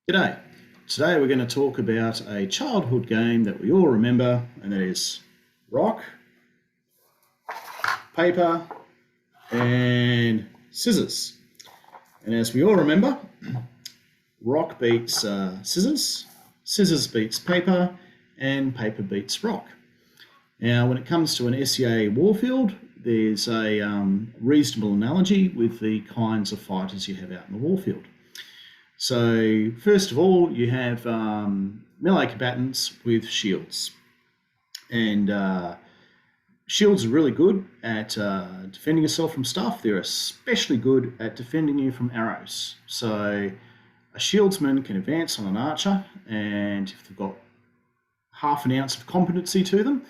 G'day. Today we're going to talk about a childhood game that we all remember, and that is rock, paper, and scissors. And as we all remember, rock beats scissors, scissors beats paper, and paper beats rock. Now, when it comes to an SEA warfield, there's a reasonable analogy with the kinds of fighters you have out in the warfield. So first of all, you have melee combatants with shields, and shields are really good at defending yourself from stuff. They're especially good at defending you from arrows. So a shieldsman can advance on an archer, and if they've got half an ounce of competency to them,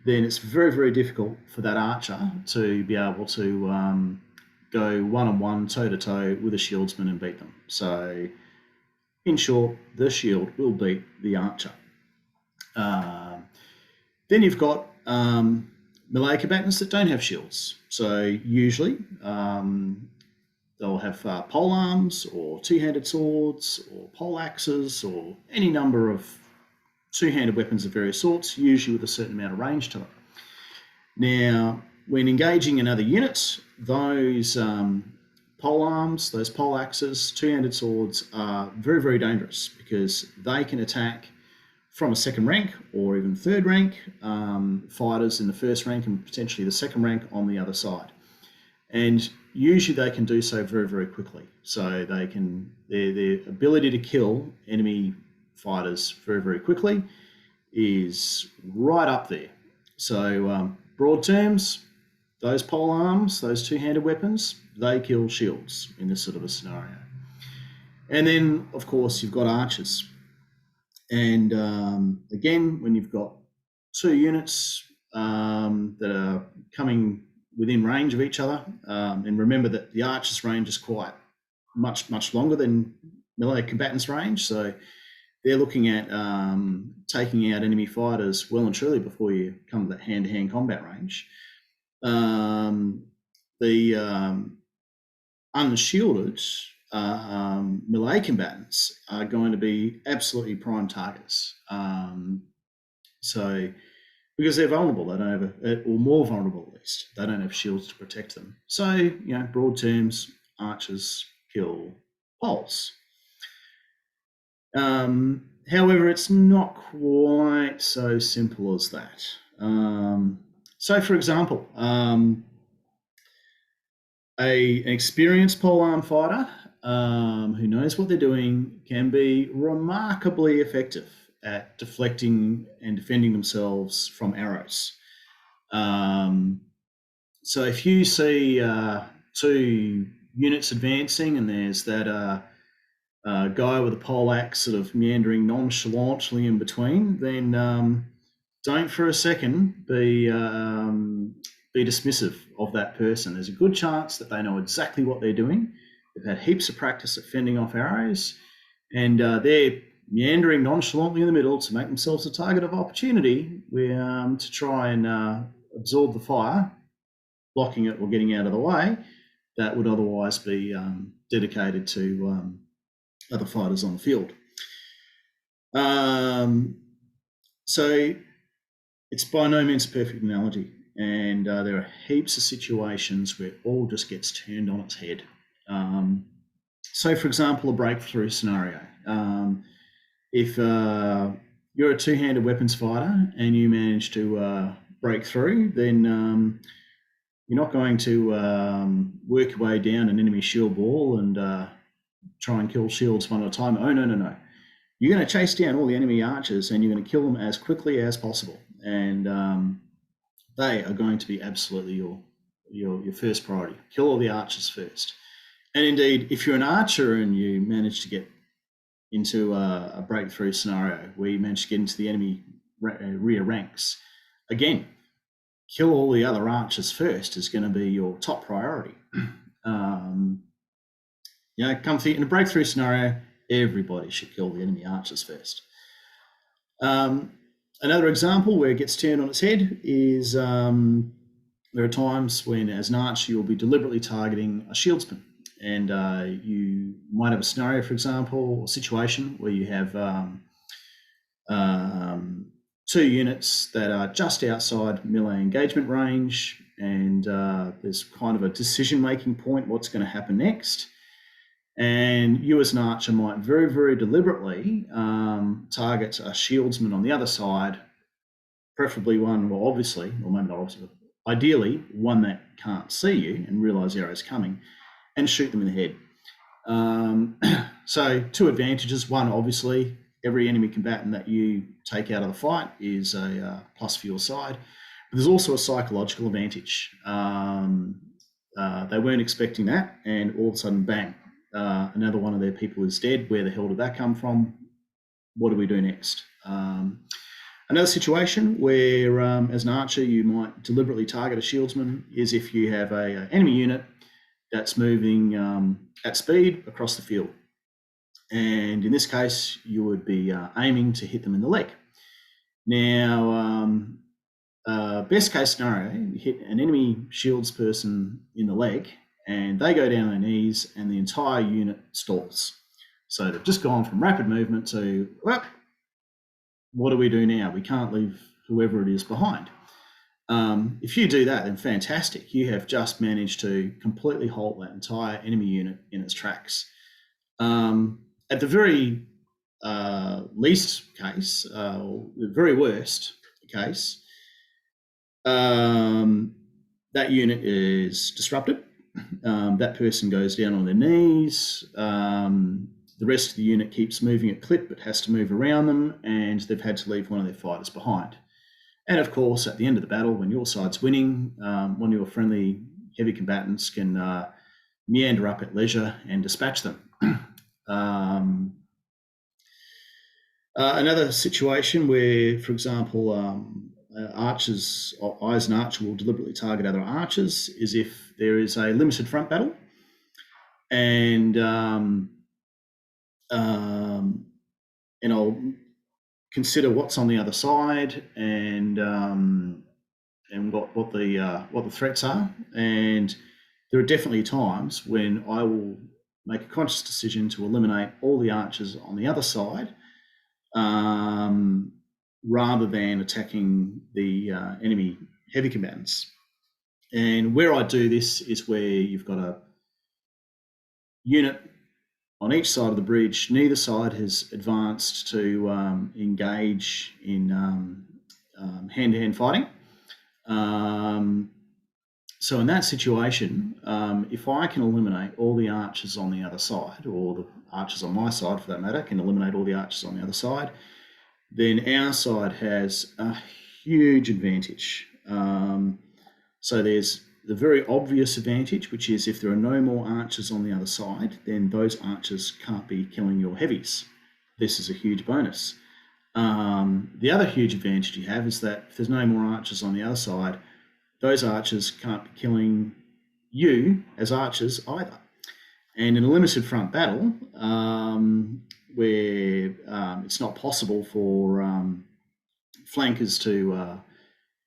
then it's very, very difficult for that archer to be able to go one-on-one, toe-to-toe with a shieldsman and beat them. So, in short, the shield will beat the archer. Then you've got melee combatants that don't have shields. So usually they'll have pole arms or two-handed swords or pole axes or any number of two-handed weapons of various sorts, usually with a certain amount of range to them. Now, when engaging in other units, those pole arms, those pole axes, two-handed swords are very, very dangerous because they can attack from a second rank or even third rank fighters in the first rank and potentially the second rank on the other side. And usually they can do so very, very quickly. So they can their ability to kill enemy fighters very, very quickly is right up there. So broad terms, those pole arms, those two-handed weapons, they kill shields in this sort of a scenario. And then, of course, you've got archers. And again, when you've got two units that are coming within range of each other, and remember that the archer's range is quite much longer than melee combatants' range, so they're looking at taking out enemy fighters well and truly before you come to that hand-to-hand combat range. The unshielded melee combatants are going to be absolutely prime targets. So because they're vulnerable, they don't have, or more vulnerable at least, they don't have shields to protect them. So, broad terms, archers kill poles. However, it's not quite so simple as that. So, for example, an experienced polearm fighter who knows what they're doing can be remarkably effective at deflecting and defending themselves from arrows. So if you see two units advancing and there's that guy with a pole axe sort of meandering nonchalantly in between, then don't for a second be dismissive of that person. There's a good chance that they know exactly what they're doing. They've had heaps of practice at fending off arrows, and they're meandering nonchalantly in the middle to make themselves a target of opportunity to try and absorb the fire, blocking it or getting out of the way that would otherwise be dedicated to other fighters on the field. So it's by no means a perfect analogy, and there are heaps of situations where it all just gets turned on its head. So, for example, a breakthrough scenario. If you're a two-handed weapons fighter and you manage to break through, then you're not going to work your way down an enemy shield wall and try and kill shields one at a time. Oh, no. You're going to chase down all the enemy archers and you're going to kill them as quickly as possible. And they are going to be absolutely your first priority. Kill all the archers first. And indeed, if you're an archer and you manage to get into a breakthrough scenario where you manage to get into the enemy rear ranks, again, kill all the other archers first is going to be your top priority. In a breakthrough scenario, everybody should kill the enemy archers first. Another example where it gets turned on its head is there are times when, as an archer, you'll be deliberately targeting a shieldsman. and you might have a scenario, for example, or situation where you have two units that are just outside melee engagement range, and there's kind of a decision-making point, what's going to happen next. And you as an archer might very, very deliberately target a shieldsman on the other side, preferably one, well, obviously, or maybe not obviously, but ideally one that can't see you and realise the arrow's coming, and shoot them in the head. So two advantages. One, obviously, every enemy combatant that you take out of the fight is a plus for your side. But there's also a psychological advantage. They weren't expecting that, and all of a sudden, bang, another one of their people is dead. Where the hell did that come from? What do we do next? Another situation where, as an archer, you might deliberately target a shieldsman is if you have an enemy unit that's moving at speed across the field. And in this case, you would be aiming to hit them in the leg. Now, best case scenario, you hit an enemy shields person in the leg and they go down on their knees and the entire unit stalls. So they've just gone from rapid movement to, well, what do we do now? We can't leave whoever it is behind. If you do that, then fantastic. You have just managed to completely halt that entire enemy unit in its tracks. At the very least case, or the very worst case, that unit is disrupted. That person goes down on their knees. The rest of the unit keeps moving at clip but has to move around them, and they've had to leave one of their fighters behind. And of course, at the end of the battle, when your side's winning, one of your friendly heavy combatants can meander up at leisure and dispatch them. Another situation where, for example, archers, I as an archer will deliberately target other archers, is if there is a limited front battle, and I'll consider what's on the other side and what the threats are. And there are definitely times when I will make a conscious decision to eliminate all the archers on the other side, rather than attacking the enemy heavy combatants. And where I do this is where you've got a unit on each side of the bridge. Neither side has advanced to engage in hand-to-hand fighting. So in that situation, if I can eliminate all the archers on the other side, or the archers on my side for that matter, can eliminate all the archers on the other side, then our side has a huge advantage. So there's the very obvious advantage, which is if there are no more archers on the other side, then those archers can't be killing your heavies. This is a huge bonus. The other huge advantage you have is that if there's no more archers on the other side, those archers can't be killing you as archers either. And in a limited front battle, where it's not possible for flankers to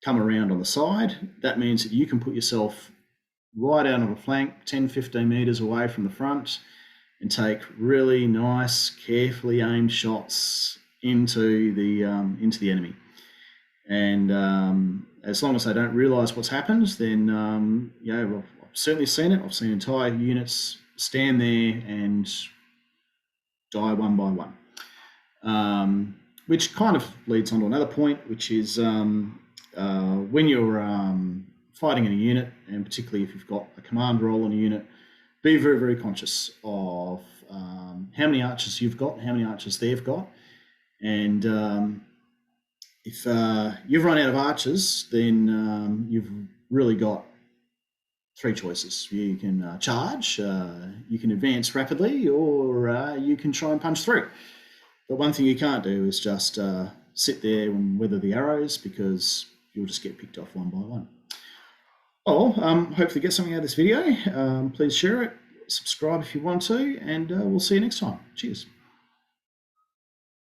come around on the side, that means that you can put yourself right out on a flank, 10, 15 metres away from the front, and take really nice, carefully aimed shots into the enemy. And as long as they don't realise what's happened, then I've certainly seen it. I've seen entire units stand there and die one by one, which kind of leads on to another point, which is when you're fighting in a unit, and particularly if you've got a command role in a unit, be very, very conscious of how many archers you've got, how many archers they've got. And if you've run out of archers, then you've really got three choices. You can charge, you can advance rapidly, or you can try and punch through. But one thing you can't do is just sit there and weather the arrows, because you'll just get picked off one by one. Oh, hopefully get something out of this video. Please share it, subscribe if you want to, and we'll see you next time. Cheers.